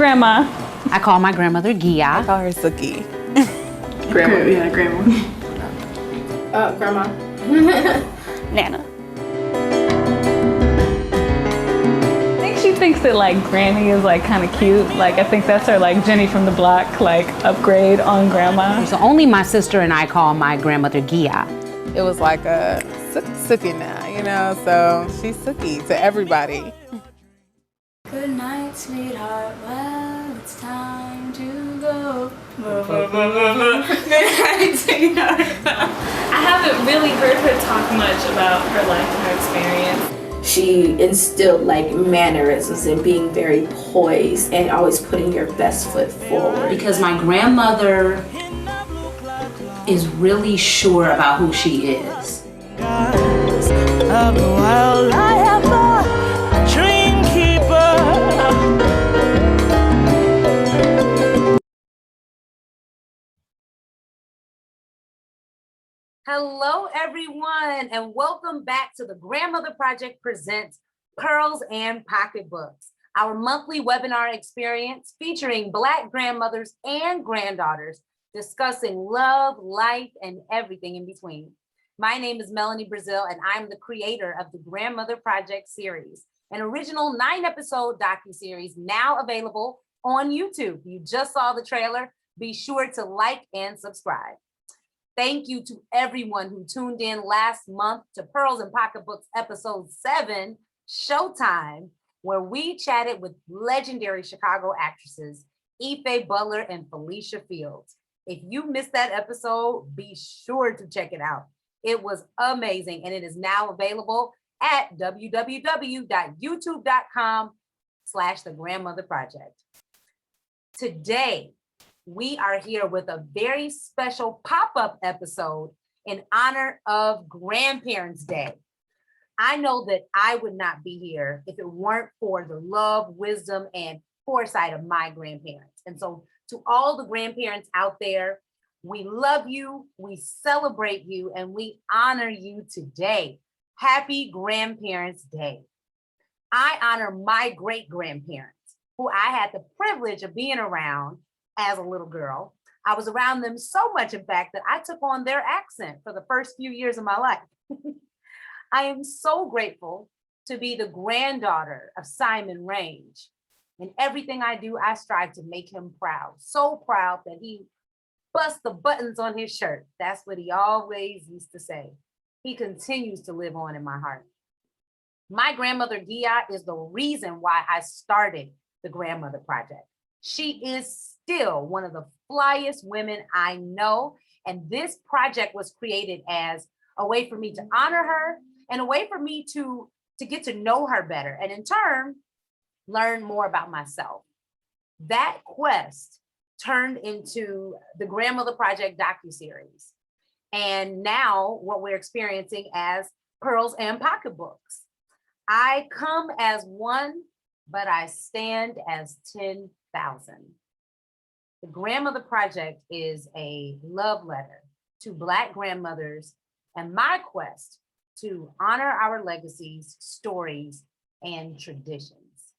Grandma. I call my grandmother Gia. I call her Suki. Grandma. Yeah, grandma. Grandma. Nana. I think she thinks that like Granny is like kind of cute. Like I think that's her like Jenny from the Block like upgrade on Grandma. So only my sister and I call my grandmother Gia. It was like a Suki now, you know, so she's Suki to everybody. Good night, sweetheart. Well, it's time to go. Good night, sweetheart. I haven't really heard her talk much about her life and her experience. She instilled like mannerisms and being very poised and always putting your best foot forward. Because my grandmother is really sure about who she is. Hello, everyone, and welcome back to the Grandmother Project presents Pearls and Pocketbooks, our monthly webinar experience featuring Black grandmothers and granddaughters discussing love, life, and everything in between. My name is Melanie Brezill, and I'm the creator of the Grandmother Project series, an original 9-episode docuseries now available on YouTube. You just saw the trailer. Be sure to like and subscribe. Thank you to everyone who tuned in last month to Pearls and Pocketbooks episode 7, Showtime, where we chatted with legendary Chicago actresses, Ife Butler and Felicia Fields. If you missed that episode, be sure to check it out. It was amazing, and it is now available at www.youtube.com/The Grandmother Project. Today, we are here with a very special pop-up episode in honor of Grandparents' Day. I know that I would not be here if it weren't for the love, wisdom, and foresight of my grandparents. And so to all the grandparents out there, we love you, we celebrate you, and we honor you today. Happy Grandparents' Day. I honor my great-grandparents, who I had the privilege of being around as a little girl. I was around them so much, in fact, that I took on their accent for the first few years of my life. I am so grateful to be the granddaughter of Simon Range. In everything I do, I strive to make him proud. So proud that he busts the buttons on his shirt. That's what he always used to say. He continues to live on in my heart. My grandmother, Gia, is the reason why I started the Grandmother Project. She is still one of the flyest women I know. And this project was created as a way for me to honor her and a way for me to get to know her better and in turn, learn more about myself. That quest turned into the Grandmother Project docuseries. And now what we're experiencing as Pearls and Pocketbooks. I come as one, but I stand as 10,000. The Grandmother Project is a love letter to Black grandmothers and my quest to honor our legacies, stories, and traditions.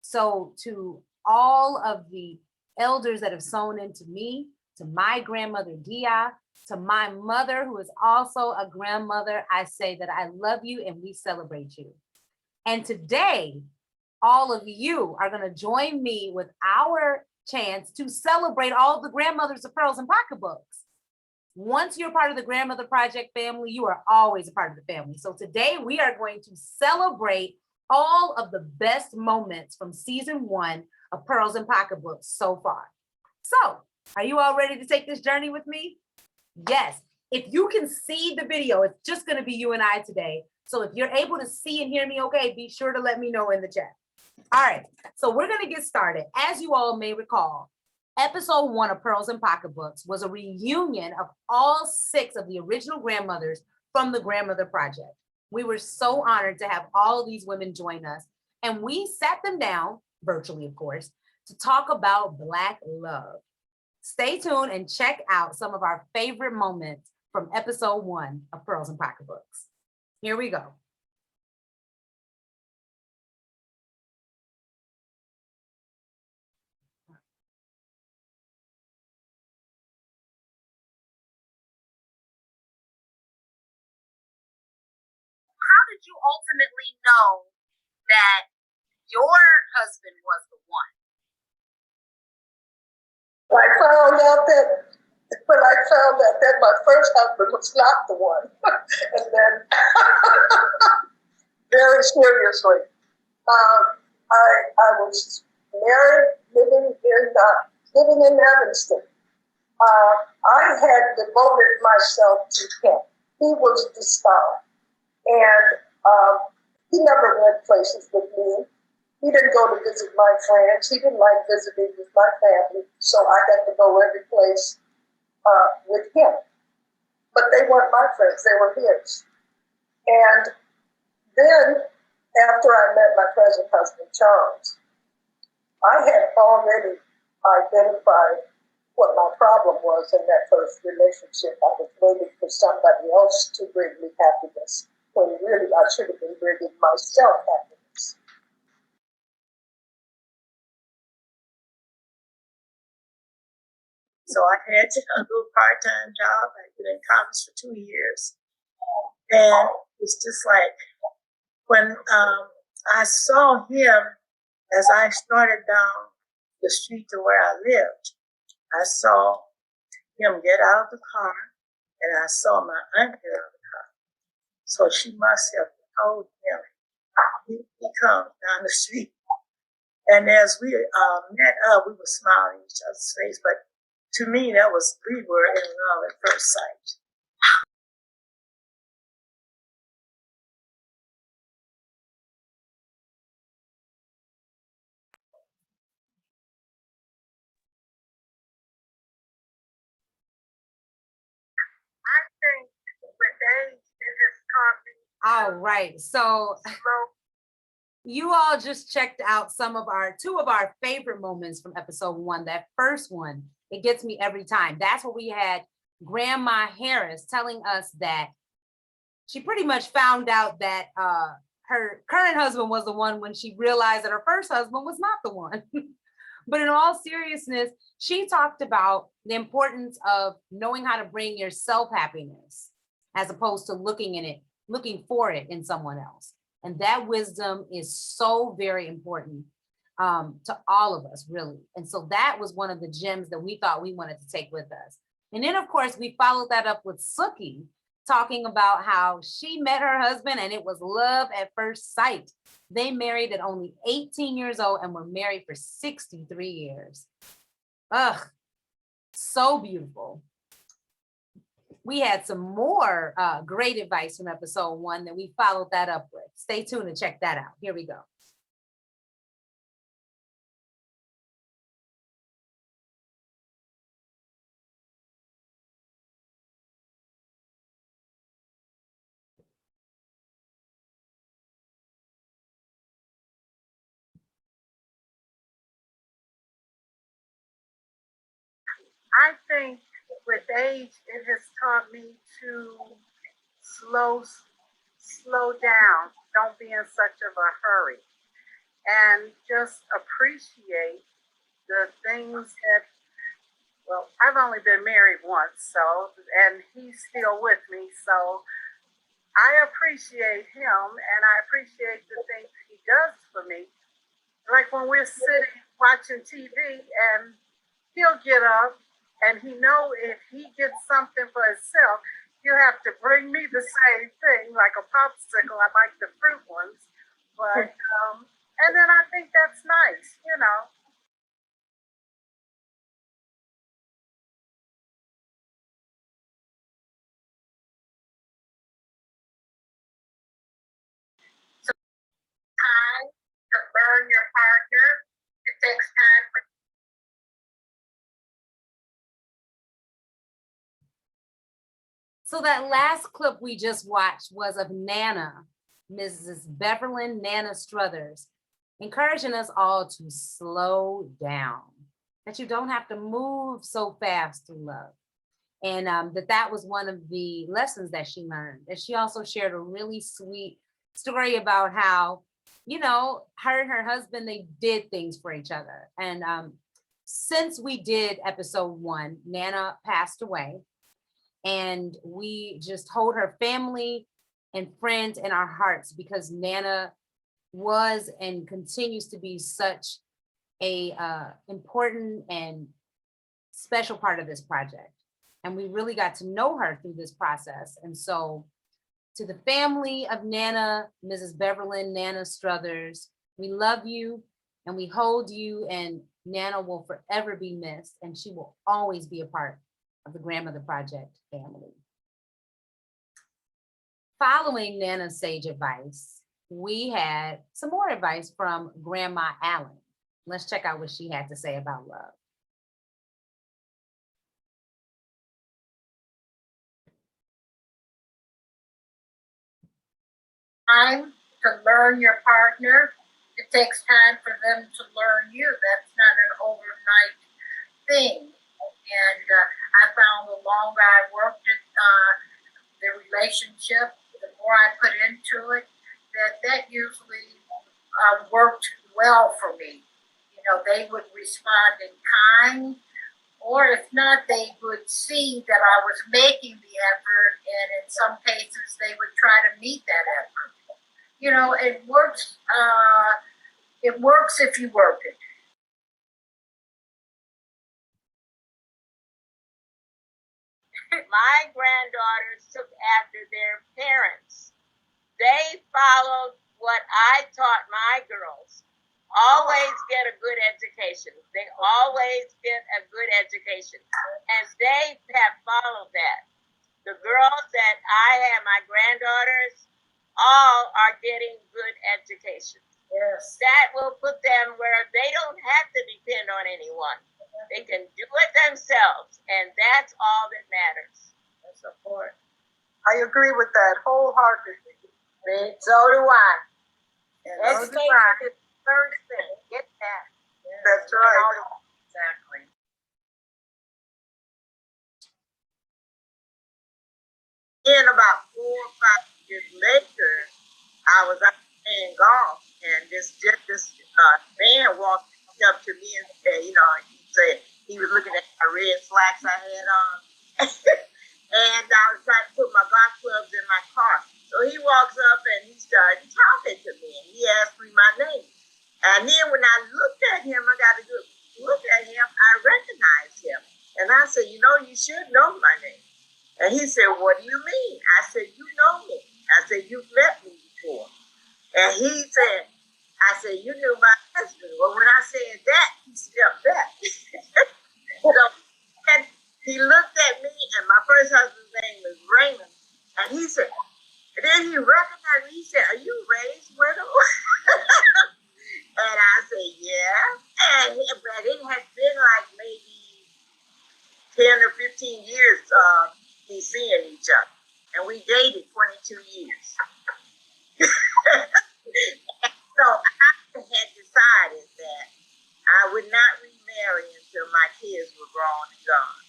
So to all of the elders that have sown into me, to my grandmother, Gia, to my mother, who is also a grandmother, I say that I love you and we celebrate you. And today, all of you are going to join me with our chance to celebrate all the grandmothers of Pearls and Pocketbooks. Once you're part of the Grandmother Project family, you are always a part of the family. So today we are going to celebrate all of the best moments from season 1 of Pearls and Pocketbooks so far. So, are you all ready to take this journey with me? Yes. If you can see the video, it's just going to be you and I today. So if you're able to see and hear me okay, be sure to let me know in the chat. All right, so we're going to get started. As you all may recall, episode 1 of Pearls and Pocketbooks was a reunion of all 6 of the original grandmothers from the Grandmother Project. We were so honored to have all of these women join us, and we sat them down, virtually of course, to talk about Black love. Stay tuned and check out some of our favorite moments from episode 1 of Pearls and Pocketbooks. Here we go. did you ultimately know that your husband was the one? I found out that my first husband was not the one. And then, very seriously, I was married, living in Evanston. I had devoted myself to him. He was the star. And he never went places with me. He didn't go to visit my friends. He didn't like visiting with my family. So I had to go every place with him. But they weren't my friends. They were his. And then, after I met my present husband, Charles, I had already identified what my problem was in that first relationship. I was waiting for somebody else to bring me happiness, when really I should have been bringing myself happiness. So I had a little part-time job. I'd been in college for 2 years. And it's just like when I saw him as I started down the street to where I lived, I saw him get out of the car and I saw my aunt get out of the car. So she must have told him, he comes down the street. And as we met up, we were smiling in each other's face, but to me, we were in love at first sight. I think with age, it just taught me. All right, so you all just checked out two of our favorite moments from episode 1. That first one, it gets me every time. That's what we had Grandma Harris telling us that she pretty much found out that her current husband was the one when she realized that her first husband was not the one. But in all seriousness, she talked about the importance of knowing how to bring yourself happiness as opposed to looking for it in someone else. And that wisdom is so very important to all of us, really. And so that was one of the gems that we thought we wanted to take with us. And then, of course, we followed that up with Suki, talking about how she met her husband and it was love at first sight. They married at only 18 years old and were married for 63 years. Ugh, so beautiful. We had some more great advice from episode 1 that we followed that up with. Stay tuned and check that out. Here we go. I think with age, it has taught me to slow down. Don't be in such of a hurry. And just appreciate the things that, well, I've only been married once, and he's still with me. So I appreciate him and I appreciate the things he does for me. Like when we're sitting watching TV and he'll get up and he know if he gets something for himself, he'll have to bring me the same thing, like a popsicle. I like the fruit ones. But, and then I think that's nice, you know. So time to learn your partner. It takes time for. So that last clip we just watched was of Nana, Mrs. Beverlyn Nana Struthers, encouraging us all to slow down, that you don't have to move so fast through love. And that was one of the lessons that she learned. And she also shared a really sweet story about how, you know, her and her husband, they did things for each other. And since we did episode 1, Nana passed away. And we just hold her family and friend in our hearts because Nana was and continues to be such a important and special part of this project. And we really got to know her through this process. And so to the family of Nana, Mrs. Beverlyn, Nana Struthers, we love you and we hold you, and Nana will forever be missed, and she will always be a part of the Grandmother Project family. Following Nana's sage advice, we had some more advice from Grandma Allen. Let's check out what she had to say about love. Time to learn your partner. It takes time for them to learn you. That's not an overnight thing. And I found the longer I worked at the relationship, the more I put into it, that usually worked well for me. You know, they would respond in kind, or if not, they would see that I was making the effort, and in some cases, they would try to meet that effort. You know, it works. It works if you work it. My granddaughters took after their parents. They followed what I taught my girls. Always get a good education. They always get a good education. And they have followed that. The girls that I have, my granddaughters, all are getting good education. Yes. That will put them where they don't have to depend on anyone. They can do it themselves, and that's all that matters. That's important. I agree with that wholeheartedly. So do I. Education Education is the first thing. Get that. Yeah. That's right. Exactly. Then about 4 or 5 years later, I was out playing golf, and this man walked up to me and said, you know, he was looking at my red slacks I had on. And I was trying to put my golf clubs in my car. So he walks up and he started talking to me, and he asked me my name. And then when I looked at him, I got a good look at him, I recognized him. And I said, you know, you should know my name. And he said, what do you mean? I said, you know me. I said, you've met me before. And he said, I said, you knew my husband. Well, when I said that, he stepped back. So and he looked at me, and my first husband's name was Raymond. And he said, and then he recognized me. He said, are you Ray's widow? And I said, yeah. But it had been like maybe 10 or 15 years we seeing each other. And we dated 22 years. So I had decided that I would not remarry until my kids were grown and gone.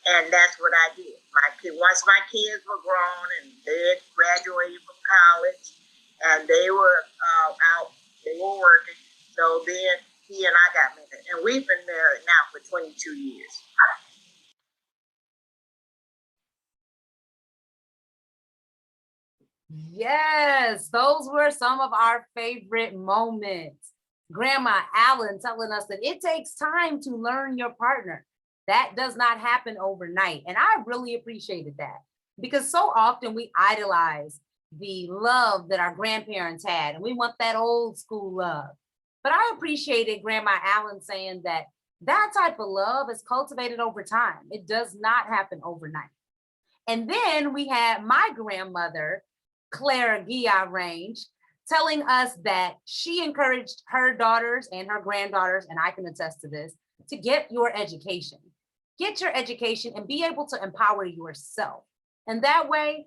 And that's what I did. Once my kids were grown and they had graduated from college and they were out, they were working. So then he and I got married. And we've been married now for 22 years. Yes, those were some of our favorite moments. Grandma Allen telling us that it takes time to learn your partner. That does not happen overnight. And I really appreciated that because so often we idolize the love that our grandparents had and we want that old school love. But I appreciated Grandma Allen saying that that type of love is cultivated over time. It does not happen overnight. And then we had my grandmother, Clara Gia Range, telling us that she encouraged her daughters and her granddaughters, and I can attest to this, to get your education. Get your education and be able to empower yourself. And that way,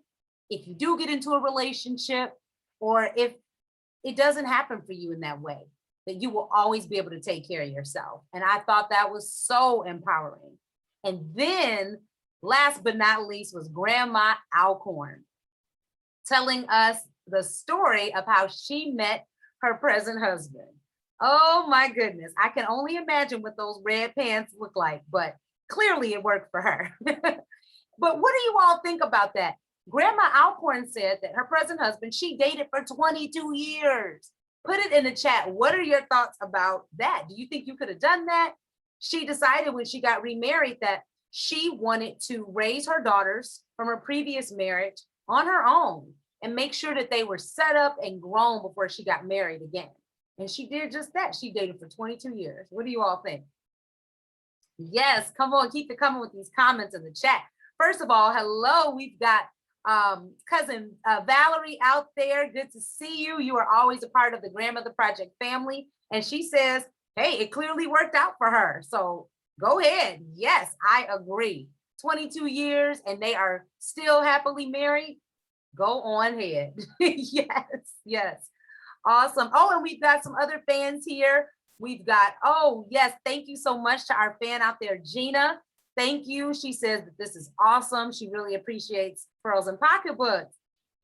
if you do get into a relationship, or if it doesn't happen for you in that way, that you will always be able to take care of yourself. And I thought that was so empowering. And then last but not least was Grandma Alcorn, telling us the story of how she met her present husband. Oh my goodness. I can only imagine what those red pants look like, but clearly it worked for her. But what do you all think about that? Grandma Alcorn said that her present husband, she dated for 22 years. Put it in the chat. What are your thoughts about that? Do you think you could have done that? She decided when she got remarried that she wanted to raise her daughters from her previous marriage on her own and make sure that they were set up and grown before she got married again. And she did just that. She dated for 22 years. What do you all think? Yes, come on, keep it coming with these comments in the chat. First of all, hello, we've got cousin Valerie out there. Good to see you. You are always a part of the Grandmother Project family. And she says, hey, it clearly worked out for her. So go ahead. Yes, I agree. 22 years and they are still happily married. Go on ahead. Yes, yes. Awesome. Oh, and we've got some other fans here. We've got, oh, yes, thank you so much to our fan out there, Gina. Thank you. She says that this is awesome. She really appreciates Pearls and Pocketbooks.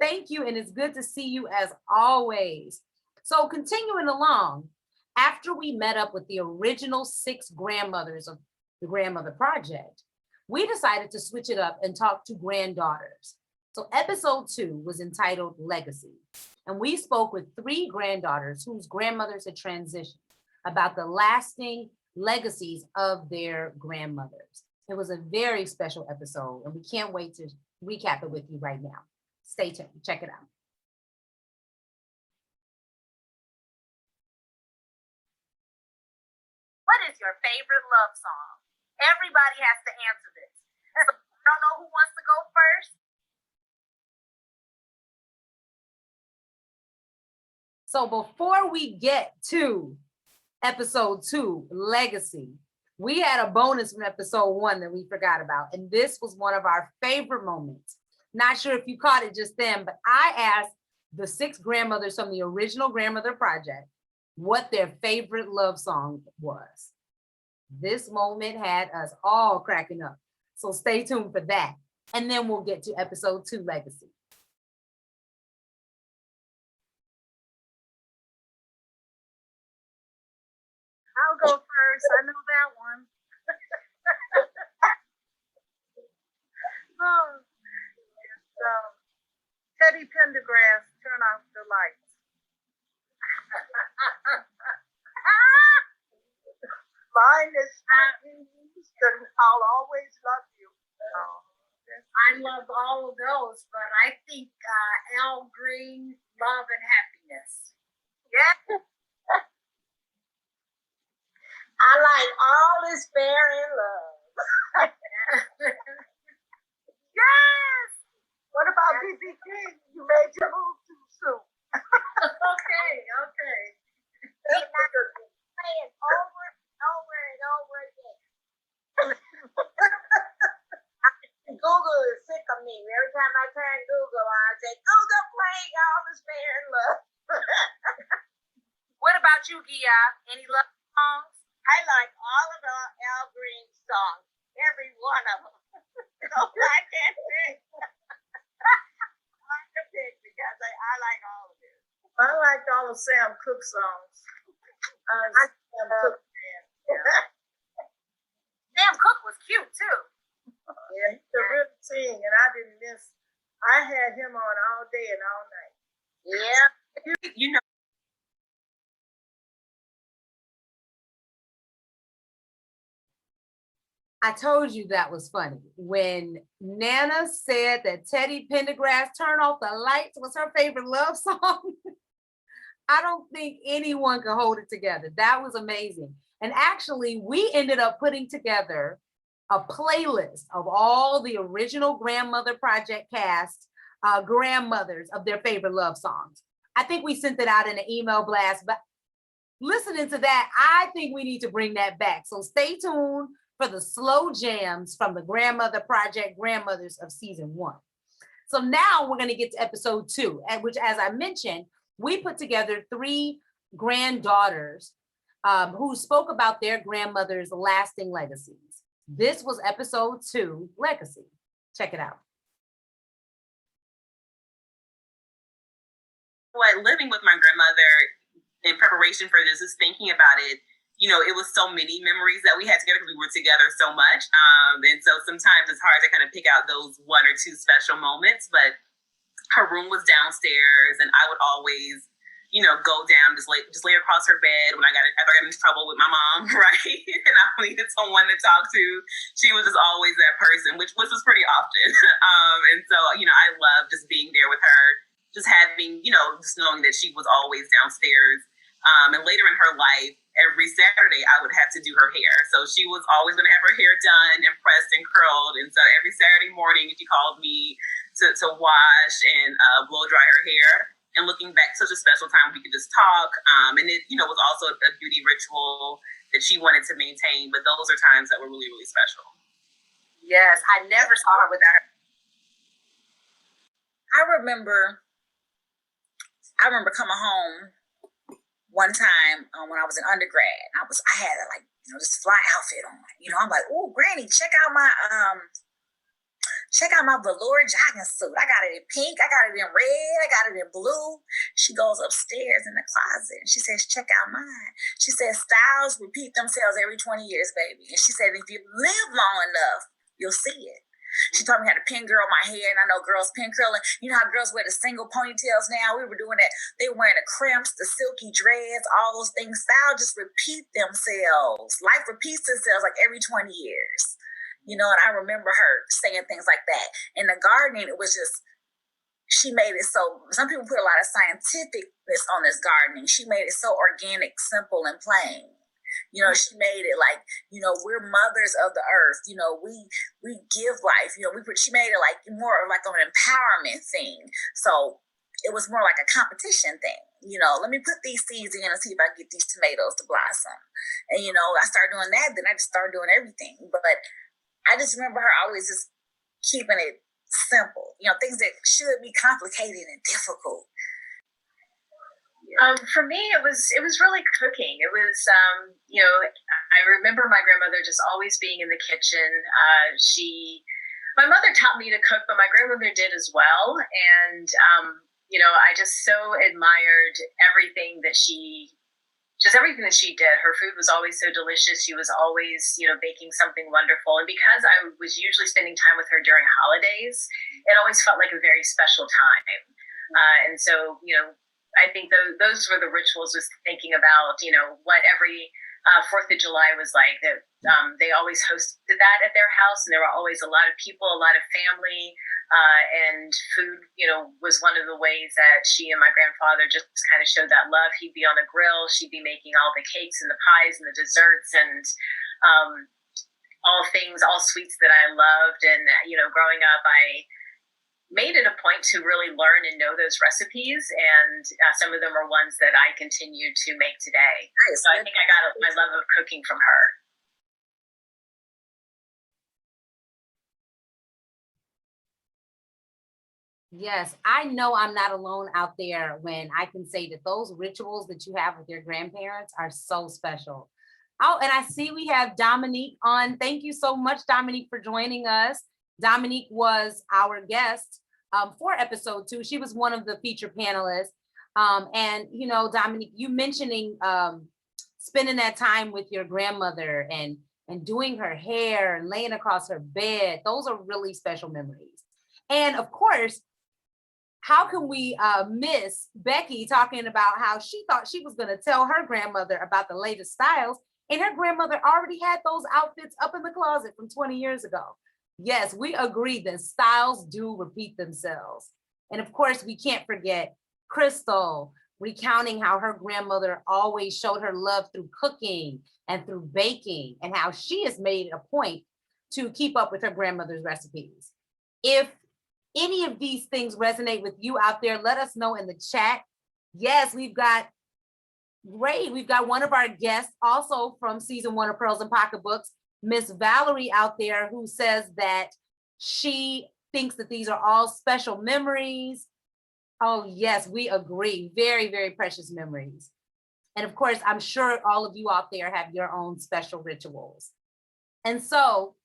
Thank you. And it's good to see you as always. So continuing along, after we met up with the original 6 grandmothers of the Grandmother Project, we decided to switch it up and talk to granddaughters. So episode 2 was entitled Legacy. And we spoke with 3 granddaughters whose grandmothers had transitioned about the lasting legacies of their grandmothers. It was a very special episode, and we can't wait to recap it with you right now. Stay tuned, check it out. What is your favorite love song? Everybody has to answer this. So I don't know who wants to go first. So before we get to episode 2, Legacy, we had a bonus from episode 1 that we forgot about. And this was one of our favorite moments. Not sure if you caught it just then, but I asked the 6 grandmothers from the original Grandmother Project what their favorite love song was. This moment had us all cracking up. So stay tuned for that. And then we'll get to episode 2, Legacy. I'll go first. I know that one. Oh, it's, Teddy Pendergrass, Turn Off the Lights. Mine is Houston, I'll Always Love You. Oh, I love all of those, but I think Al Green, Love and Happiness. yeah. I like All Is Fair in Love. Yes. What about B.B. King? You made your move too soon. Okay. Play it over and over and over again. Google is sick of me. Every time I turn Google on, I say, Google playing All Is Fair in Love. What about you, Gia? Any love songs? I like all of Al Green's songs, every one of them. So I can't pick. I can pick because I like all of it. I liked all of Sam Cooke's songs. Sam Cooke fan. Sam Cooke was cute too. Yeah, he could really sing, and I didn't miss. I had him on all day and all night. Yeah. You know. I told you that was funny. When Nana said that Teddy Pendergrass, Turn Off the Lights was her favorite love song, I don't think anyone could hold it together. That was amazing. And actually, we ended up putting together a playlist of all the original Grandmother Project cast grandmothers of their favorite love songs. I think we sent it out in an email blast, but listening to that, I think we need to bring that back. So stay tuned for the slow jams from the Grandmother Project grandmothers of season 1. So now we're going to get to episode 2, at which, as I mentioned, we put together 3 granddaughters who spoke about their grandmother's lasting legacies. This was episode 2, Legacy. Check it out. Living with my grandmother in preparation for this is thinking about it. it was so many memories that we had together because we were together so much. And so sometimes it's hard to kind of pick out those one or two special moments, but her room was downstairs and I would always, go down, just lay across her bed when I ever got into trouble with my mom, right? And I needed someone to talk to. She was just always that person, which was pretty often. And so, I love just being there with her, just having, just knowing that she was always downstairs. And later in her life, every Saturday, I would have to do her hair. So she was always going to have her hair done and pressed and curled. And so every Saturday morning, she called me to wash and blow dry her hair. And looking back, such a special time, we could just talk. And it, was also a beauty ritual that she wanted to maintain. But those are times that were really, really special. Yes, I never saw her without her. I remember coming home one time when I was an undergrad. I had this fly outfit on. I'm like, oh, Granny, check out my velour jogging suit. I got it in pink, I got it in red, I got it in blue. She goes upstairs in the closet and she says, check out mine. She says, styles repeat themselves every 20 years, baby. And she said, if you live long enough, you'll see it. She taught me how to pin curl my hair, and I know girls pin curling. You know how girls wear the single ponytails now? We were doing that. They were wearing the crimps, the silky dreads, all those things. Style just repeat themselves. Life repeats itself like every 20 years. And I remember her saying things like that. In the gardening, it was just, she made it so, some people put a lot of scientificness on this gardening. She made it so organic, simple, and plain. She made it like, we're mothers of the earth. We give life. She made it like more of like an empowerment thing. So it was more like a competition thing. Let me put these seeds in and see if I can get these tomatoes to blossom. And I started doing that. Then I just started doing everything. But I just remember her always just keeping it simple. Things that should be complicated and difficult. For me, it was really cooking. It was, I remember my grandmother just always being in the kitchen. My mother taught me to cook, but my grandmother did as well. And, I just so admired everything that she did. Her food was always so delicious. She was always, baking something wonderful. And because I was usually spending time with her during holidays, it always felt like a very special time. And so, I think those were the rituals, was thinking about, what every 4th of July was like. That they always hosted that at their house, and there were always a lot of people, a lot of family, and food, was one of the ways that she and my grandfather just kind of showed that love. He'd be on the grill, she'd be making all the cakes and the pies and the desserts and all sweets that I loved. And, growing up, I made it a point to really learn and know those recipes, and some of them are ones that I continue to make today. Nice. So I think I got my love of cooking from her. Yes, I know I'm not alone out there when I can say that those rituals that you have with your grandparents are so special. Oh, and I see we have Dominique on. Thank you so much, Dominique, for joining us. Dominique was our guest for episode 2. She was one of the featured panelists. And, Dominique, you mentioning spending that time with your grandmother and doing her hair and laying across her bed. Those are really special memories. And of course, how can we miss Becky talking about how she thought she was going to tell her grandmother about the latest styles, and her grandmother already had those outfits up in the closet from 20 years ago. Yes, we agree that styles do repeat themselves. And of course, we can't forget Crystal recounting how her grandmother always showed her love through cooking and through baking, and how she has made it a point to keep up with her grandmother's recipes. If any of these things resonate with you out there, let us know in the chat. Yes, we've got one of our guests also from season 1 of Pearls and Pocketbooks, Miss Valerie out there, who says that she thinks that these are all special memories. Oh yes, we agree. Very, very precious memories. And of course, I'm sure all of you out there have your own special rituals. And so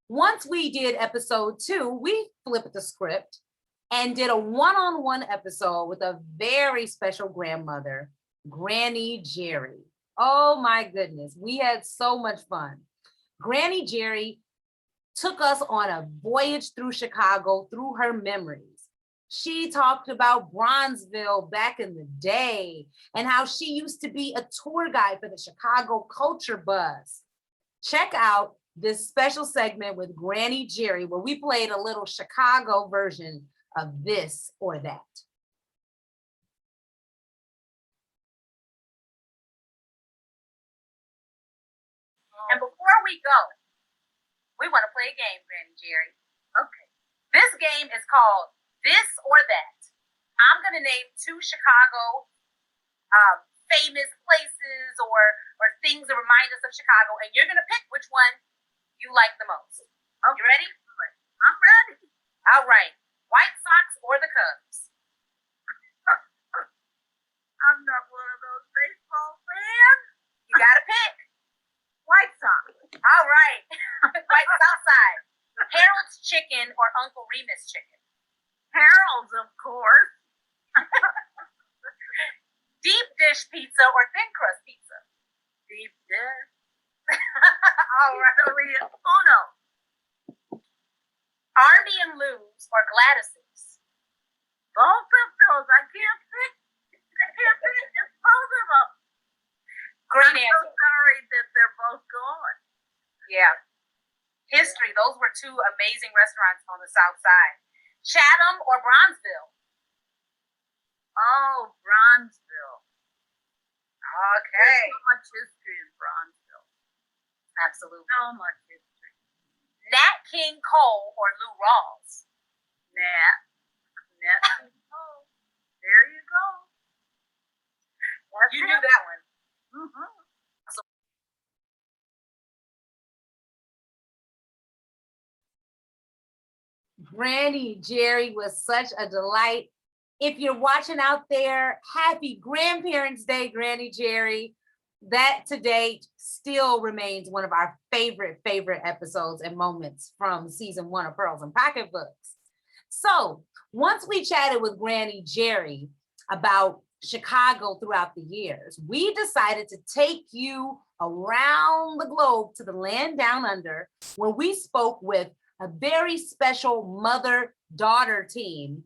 once we did episode 2, we flipped the script and did a one-on-one episode with a very special grandmother, Granny Jerry. Oh my goodness, we had so much fun. Granny Jerry took us on a voyage through Chicago through her memories. She talked about Bronzeville back in the day and how she used to be a tour guide for the Chicago Culture Buzz. Check out this special segment with Granny Jerry where we played a little Chicago version of This or That. And before we go, we want to play a game, Granny Jerry. Okay. This game is called This or That. I'm going to name 2 Chicago famous places or things that remind us of Chicago, and you're going to pick which one you like the most. Okay. You ready? I'm ready. All right. White Sox or the Cubs? I'm not one of those baseball fans. You got to pick. White Sox. All right. White South Side. Harold's Chicken or Uncle Remus Chicken? Harold's, of course. Deep dish pizza or thin crust pizza? Deep dish. All right. Uno. Army and Lou's or Gladys's? Both of those. I can't pick. It's both of them. Great I'm answer. so sorry that they're both gone. Yeah. History. Those were 2 amazing restaurants on the South Side. Chatham or Bronzeville? Oh, Bronzeville. Okay. There's so much history in Bronzeville. Absolutely. So much history. Nat King Cole or Lou Rawls? Nat King Cole. There you go. You knew that one. Mm-hmm. Granny Jerry was such a delight. If you're watching out there, happy Grandparents' Day, Granny Jerry. That to date still remains one of our favorite episodes and moments from season 1 of Pearls and Pocketbooks. So once we chatted with Granny Jerry about Chicago throughout the years, we decided to take you around the globe to the land down under, where we spoke with a very special mother-daughter team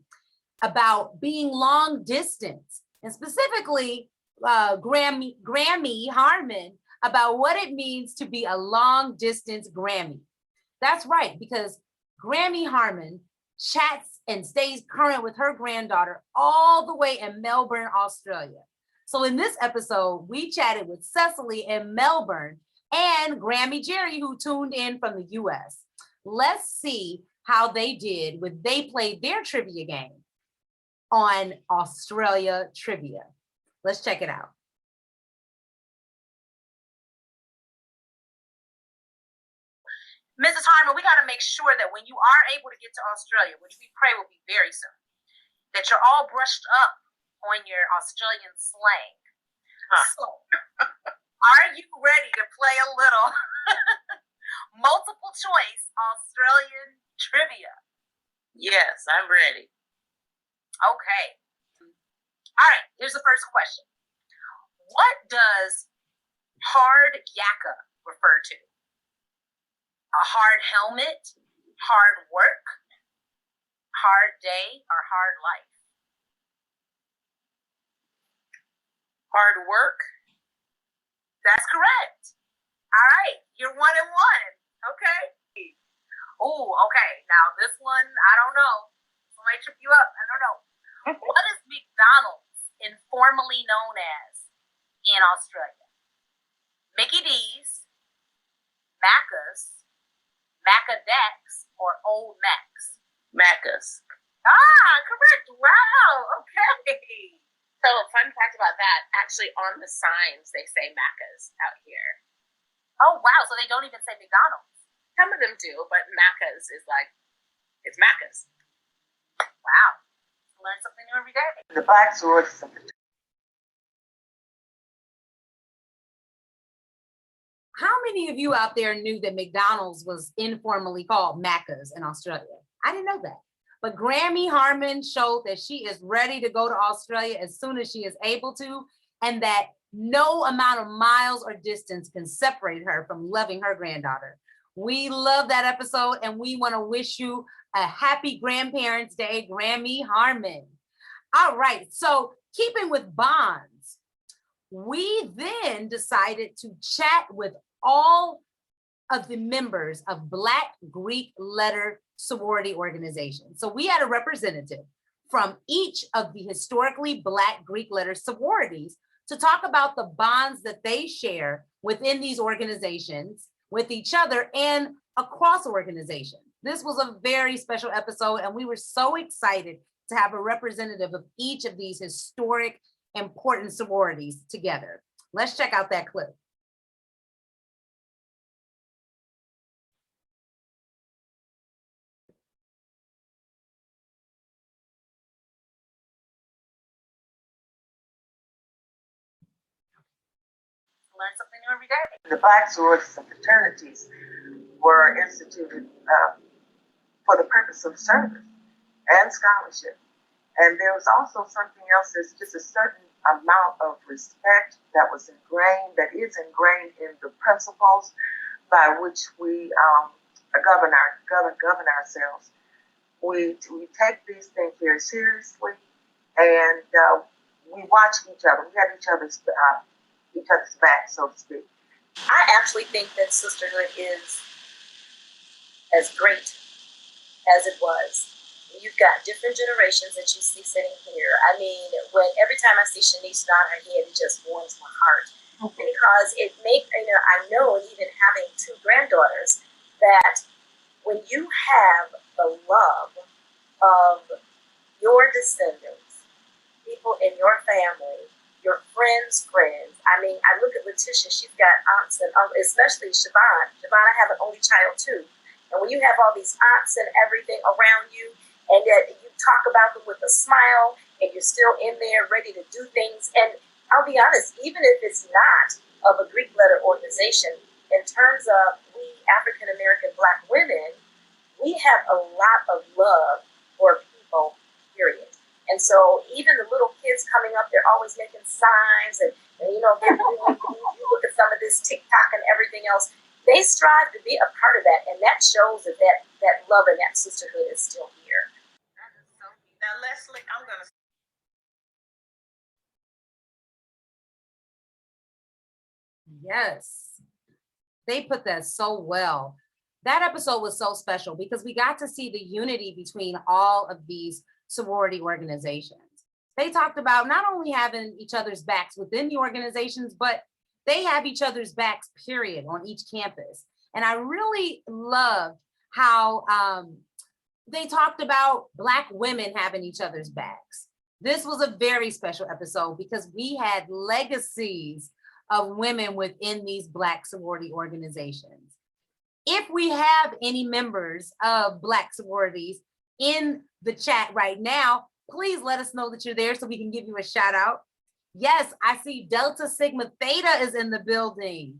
about being long distance, and specifically Grammy Harmon about what it means to be a long distance Grammy. That's right, because Grammy Harmon chats and stays current with her granddaughter all the way in Melbourne, Australia. So in this episode, we chatted with Cecily in Melbourne and Grammy Jerry, who tuned in from the US. Let's see how they did when they played their trivia game on Australia Trivia. Let's check it out. Mrs. Harmon, we got to make sure that when you are able to get to Australia, which we pray will be very soon, that you're all brushed up on your Australian slang. So, are you ready to play a little multiple choice Australian trivia? Yes, I'm ready. Okay. All right, here's the first question. What does hard yakka refer to? A hard helmet, hard work, hard day, or hard life? Hard work? That's correct. All right, you're 1-1. Okay. Oh, okay. Now this one, I don't know. This might trip you up. I don't know. What is McDonald's informally known as in Australia? Mickey D's, Macca's, Maccadex, or Old Macs? Macca's. Ah, correct. Wow. Okay. So, fun fact about that, actually on the signs, they say Macca's out here. Oh, wow. So they don't even say McDonald's. Some of them do, but Macca's is like, it's Macca's. Wow. Learn something new every day. The black sword. How many of you out there knew that McDonald's was informally called Macca's in Australia? I didn't know that. But Grammy Harmon showed that she is ready to go to Australia as soon as she is able to, and that No amount of miles or distance can separate her from loving her granddaughter. We love that episode, and we want to wish you a happy Grandparents' Day, Grammy Harmon. All right, so keeping with bonds, we then decided to chat with all of the members of Black Greek letter sorority organizations. So we had a representative from each of the historically Black Greek letter sororities to talk about the bonds that they share within these organizations, with each other, and across organizations. This was a very special episode, and we were so excited to have a representative of each of these historic, important sororities together. Let's check out that clip. Learn something new every day. The Black sororities and fraternities were instituted for the purpose of service and scholarship. And there was also something else, there's just a certain amount of respect that was ingrained, that is ingrained in the principles by which we govern ourselves. We take these things very seriously, and we watch each other. We had each other's back, so to speak. I actually think that sisterhood is as great as it was. You've got different generations that you see sitting here. I mean, every time I see Shanice nod her head, it just warms my heart. Because I know even having two granddaughters, that when you have the love of your descendants, people in your family, your friends' friends. I mean, I look at Letitia, she's got aunts and uncles, especially Siobhan. Siobhan, I have an only child too. And when you have all these aunts and everything around you, and that you talk about them with a smile, and you're still in there ready to do things. And I'll be honest, even if it's not of a Greek letter organization, in terms of we African-American Black women, we have a lot of love for people, period. And so even the little kids coming up, they're always making signs, and you look at some of this TikTok and everything else, they strive to be a part of that, and that shows that love and that sisterhood is still here. Now, Leslie, I'm going to... Yes, they put that so well. That episode was so special because we got to see the unity between all of these sorority organizations. They talked about not only having each other's backs within the organizations, but they have each other's backs, period, on each campus. And I really loved how they talked about Black women having each other's backs. This was a very special episode because we had legacies of women within these Black sorority organizations. If we have any members of Black sororities in the chat right now, please let us know that you're there so we can give you a shout out. Yes, I see Delta Sigma Theta is in the building.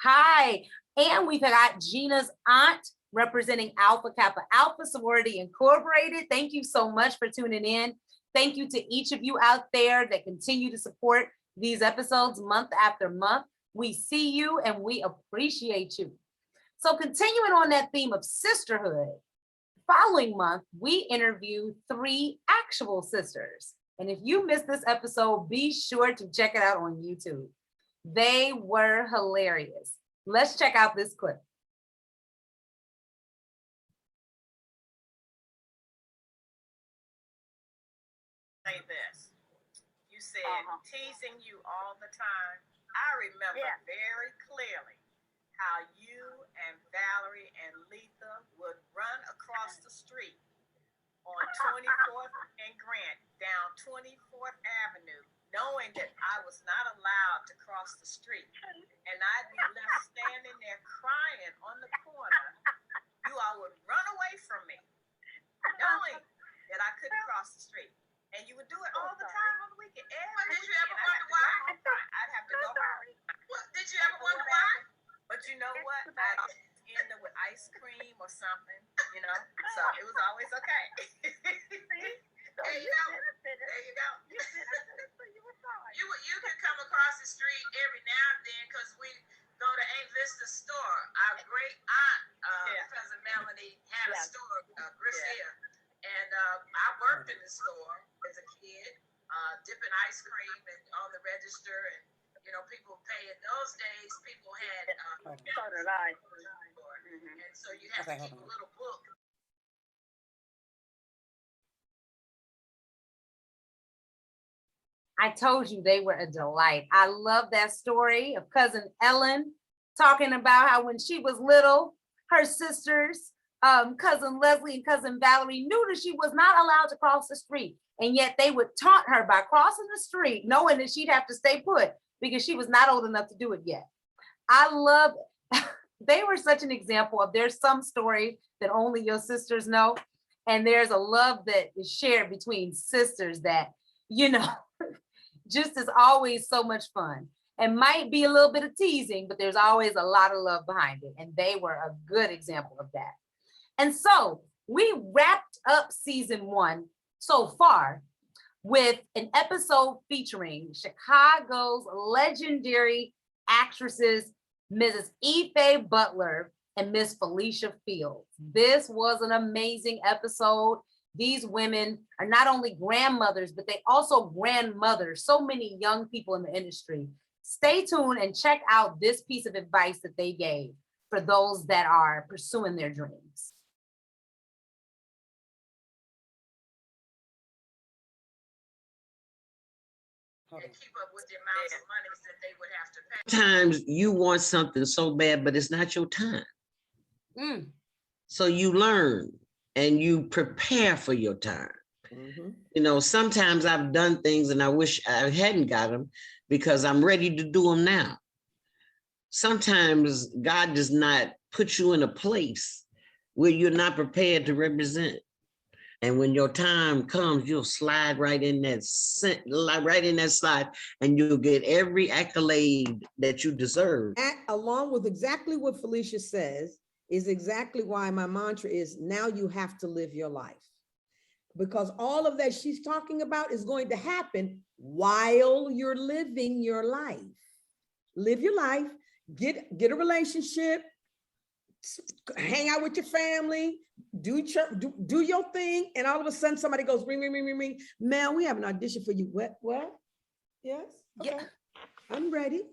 Hi, and we've got Gina's aunt representing Alpha Kappa Alpha Sorority Incorporated. Thank you so much for tuning in. Thank you to each of you out there that continue to support these episodes month after month. We see you and we appreciate you. So continuing on that theme of sisterhood, following month, we interview 3 actual sisters. And if you missed this episode, be sure to check it out on YouTube. They were hilarious. Let's check out this clip. Say this. You said teasing you all the time. I remember very clearly how you and Valerie and Letha would run across the street on 24th and Grant down 24th Avenue, knowing that I was not allowed to cross the street. And I'd be left standing there crying on the corner. You all would run away from me, knowing that I couldn't cross the street. And you would do it all the time on the weekend. Did you ever wonder why? I'd have to go home. Did you ever wonder why? But you know what? I'd end up with ice cream or something, you know? So it was always okay. There you go. There you go. You could come across the street had a store, Griffith, and I worked in the store as a kid, dipping ice cream and on the register, and people pay. In those days, people had and so you have to keep a little book. I told you they were a delight. I love that story of cousin Ellen talking about how when she was little, her sisters, cousin Leslie and cousin Valerie, knew that she was not allowed to cross the street. And yet they would taunt her by crossing the street, knowing that she'd have to stay put because she was not old enough to do it yet. I love it. They were such an example of there's some story that only your sisters know. And there's a love that is shared between sisters that, just is always so much fun. And might be a little bit of teasing, but there's always a lot of love behind it. And they were a good example of that. And so we wrapped up season 1 so far with an episode featuring Chicago's legendary actresses, Mrs. Ife Butler and Miss Felicia Fields. This was an amazing episode. These women are not only grandmothers, but they also grandmothers, so many young people in the industry. Stay tuned and check out this piece of advice that they gave for those that are pursuing their dreams. And keep up with the amounts of money that they would have to pay. Sometimes you want something so bad, but it's not your time. So you learn and you prepare for your time. Sometimes I've done things and I wish I hadn't got them because I'm ready to do them now. Sometimes God does not put you in a place where you're not prepared to represent. And when your time comes, you'll slide right in that slide, and you'll get every accolade that you deserve. Along with exactly what Felicia says, is exactly why my mantra is now you have to live your life. Because all of that she's talking about is going to happen while you're living your life. Live your life, get a relationship, hang out with your family, do your thing, and all of a sudden somebody goes, ring, ring, ring, ring, ring. Mel, we have an audition for you. What? Yes? Okay. Yeah. I'm ready.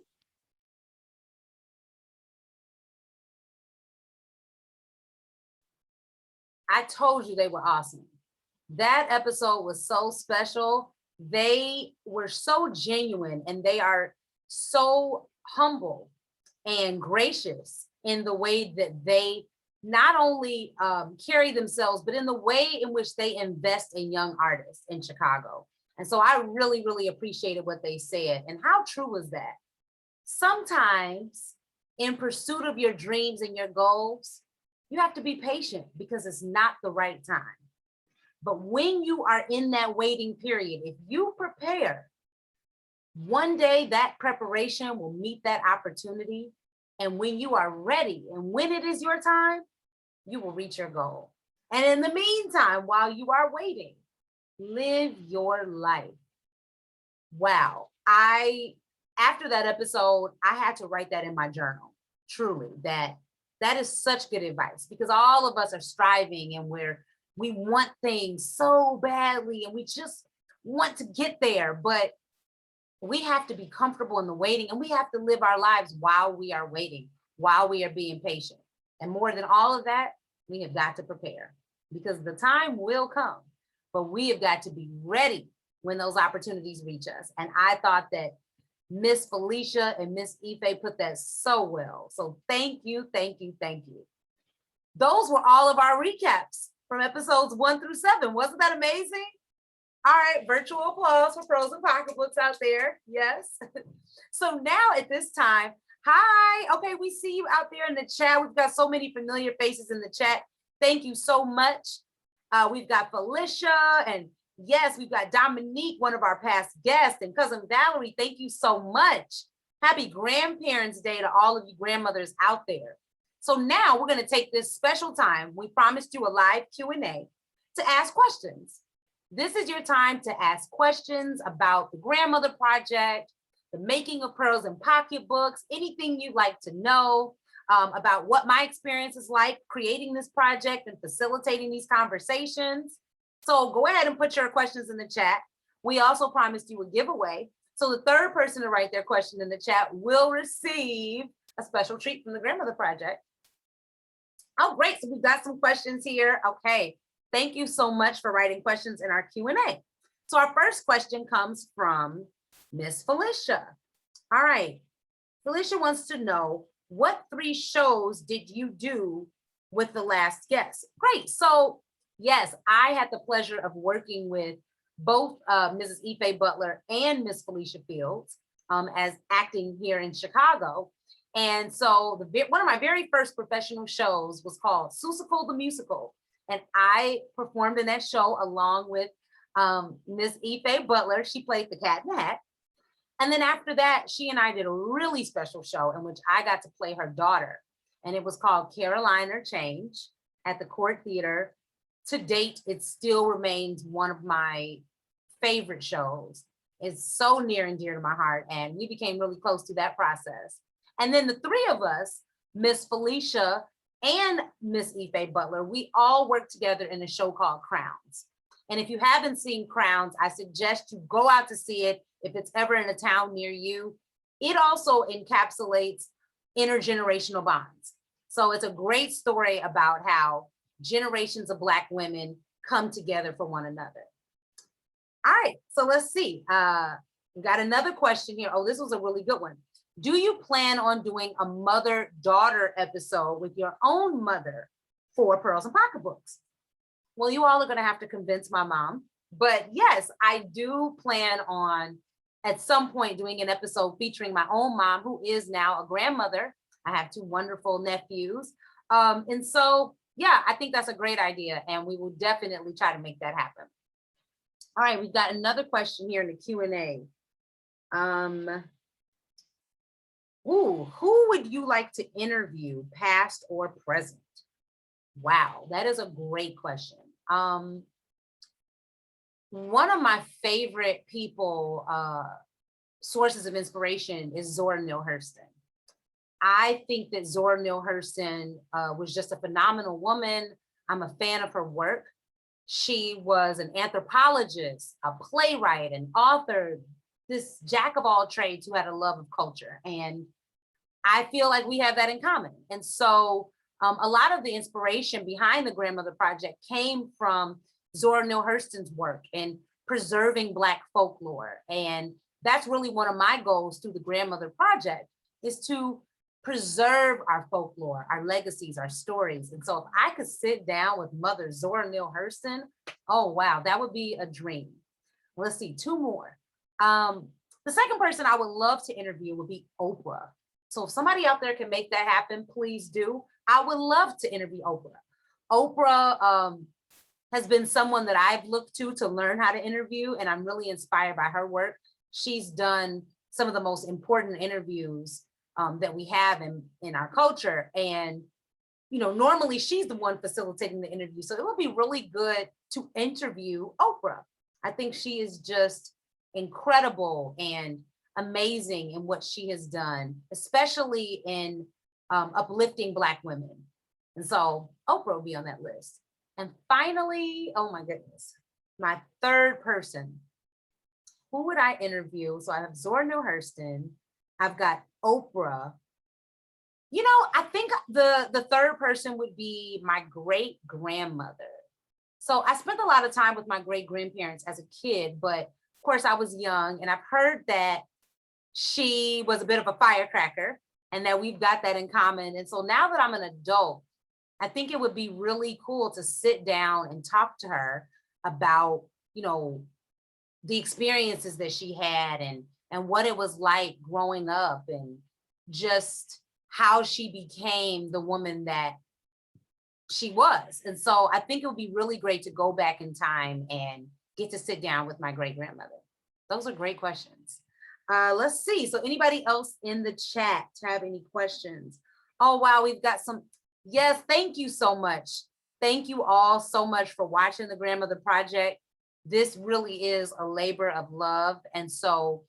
I told you they were awesome. That episode was so special. They were so genuine and they are so humble and gracious in the way that they not only carry themselves, but in the way in which they invest in young artists in Chicago. And so I really, really appreciated what they said. And how true was that? Sometimes in pursuit of your dreams and your goals, you have to be patient because it's not the right time. But when you are in that waiting period, if you prepare, one day that preparation will meet that opportunity. And when you are ready and when it is your time, you will reach your goal. And in the meantime, while you are waiting, live your life. Wow. After that episode, I had to write that in my journal. Truly, that is such good advice because all of us are striving and we want things so badly and we just want to get there, but we have to be comfortable in the waiting and we have to live our lives while we are waiting, while we are being patient. And more than all of that, we have got to prepare because the time will come, but we have got to be ready when those opportunities reach us. And I thought that Miss Felicia and Miss Ife put that so well. So thank you, thank you, thank you. Those were all of our recaps from episodes 1 through 7. Wasn't that amazing? All right, virtual applause for Pearls and Pocketbooks out there. Yes. So now at this time, hi. Okay, we see you out there in the chat. We've got so many familiar faces in the chat. Thank you so much. We've got Felicia and yes, we've got Dominique, one of our past guests, and cousin Valerie. Thank you so much. Happy Grandparents' Day to all of you grandmothers out there. So now we're going to take this special time. We promised you a live Q&A to ask questions. This is your time to ask questions about the Grandmother Project, the making of Pearls and Pocketbooks, anything you'd like to know. about what my experience is like creating this project and facilitating these conversations. So go ahead and put your questions in the chat. We also promised you a giveaway. So the third person to write their question in the chat will receive a special treat from the Grandmother Project. Oh, great. So we've got some questions here. Okay. Thank you so much for writing questions in our Q&A. So our first question comes from Miss Felicia. All right. Felicia wants to know, what 3 shows did you do with the last guest? Great. So yes, I had the pleasure of working with both Mrs. Ife Butler and Miss Felicia Fields as acting here in Chicago. And so one of my very first professional shows was called Seussical the Musical. And I performed in that show along with Miss Ife Butler. She played the Cat in the Hat. And then after that, she and I did a really special show in which I got to play her daughter. And it was called Caroline or Change at the Court Theater. To date, it still remains one of my favorite shows. It's so near and dear to my heart. And we became really close through that process. And then the 3 of us, Miss Felicia and Miss Ife Butler, we all worked together in a show called Crowns. And if you haven't seen Crowns, I suggest you go out to see it if it's ever in a town near you. It also encapsulates intergenerational bonds. So it's a great story about how generations of Black women come together for one another. All right, so let's see. We got another question here. Oh, this was a really good one. Do you plan on doing a mother-daughter episode with your own mother for Pearls and Pocketbooks? Well, you all are gonna have to convince my mom, but yes, I do plan on at some point doing an episode featuring my own mom, who is now a grandmother. I have 2 wonderful nephews. And so, yeah, I think that's a great idea, and we will definitely try to make that happen. All right, we've got another question here in the Q&A. Who would you like to interview, past or present? Wow, that is a great question. One of my favorite people, sources of inspiration is Zora Neale Hurston. I think that Zora Neale Hurston was just a phenomenal woman. I'm a fan of her work. She was an anthropologist, a playwright, an author, this jack of all trades who had a love of culture. And I feel like we have that in common. And so a lot of the inspiration behind the Grandmother Project came from Zora Neale Hurston's work in preserving Black folklore. And that's really one of my goals through the Grandmother Project, is to preserve our folklore, our legacies, our stories. And so if I could sit down with Mother Zora Neale Hurston, oh, wow, that would be a dream. Let's see, 2 more. The second person I would love to interview would be Oprah. So if somebody out there can make that happen, please do. I would love to interview Oprah. Oprah has been someone that I've looked to learn how to interview, and I'm really inspired by her work. She's done some of the most important interviews that we have in our culture. And, you know, normally she's the one facilitating the interview. So it would be really good to interview Oprah. I think she is just incredible and amazing in what she has done, especially in uplifting Black women. And so Oprah will be on that list. And finally, oh my goodness, my third person. Who would I interview? So I have Zora Neale Hurston. I've got Oprah. You know, I think the third person would be my great grandmother. So I spent a lot of time with my great grandparents as a kid, but of course I was young, and I've heard that she was a bit of a firecracker and that we've got that in common. And so now that I'm an adult, I think it would be really cool to sit down and talk to her about, you know, the experiences that she had and what it was like growing up, and just how she became the woman that she was. And so I think it would be really great to go back in time and get to sit down with my great grandmother. Those are great questions. Let's see. So anybody else in the chat have any questions? Oh, wow, we've got some. Yes, thank you so much. Thank you all so much for watching the Grandmother Project. This really is a labor of love. And so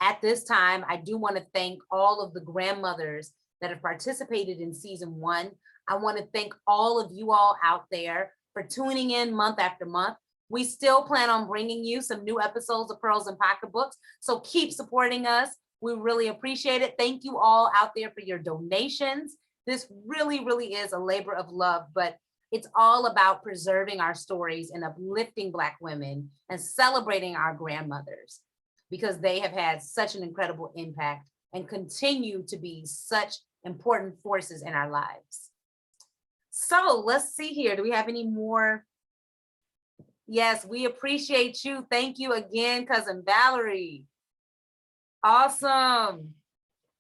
at this time, I do want to thank all of the grandmothers that have participated in season 1. I want to thank all of you all out there for tuning in month after month. We still plan on bringing you some new episodes of Pearls and Pocketbooks, so keep supporting us. We really appreciate it. Thank you all out there for your donations. This really, really is a labor of love, but it's all about preserving our stories and uplifting Black women and celebrating our grandmothers, because they have had such an incredible impact and continue to be such important forces in our lives. So let's see here. Do we have any more? Yes, we appreciate you. Thank you again, Cousin Valerie. Awesome.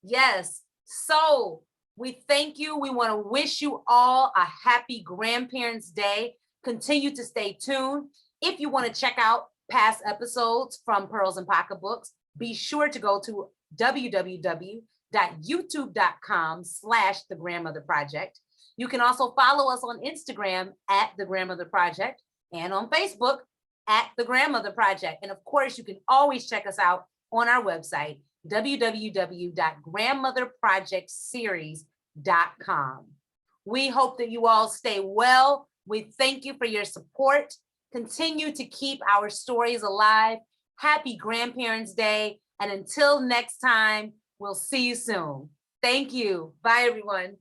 Yes. So we thank you. We want to wish you all a happy Grandparents' Day. Continue to stay tuned. If you want to check out past episodes from Pearls and Pocketbooks, be sure to go to www.youtube.com/The Grandmother Project. You can also follow us on Instagram at The Grandmother Project and on Facebook at The Grandmother Project. And of course, you can always check us out on our website, www.grandmotherprojectseries.com. We hope that you all stay well. We thank you for your support. Continue to keep our stories alive. Happy Grandparents' Day. And until next time, we'll see you soon. Thank you. Bye, everyone.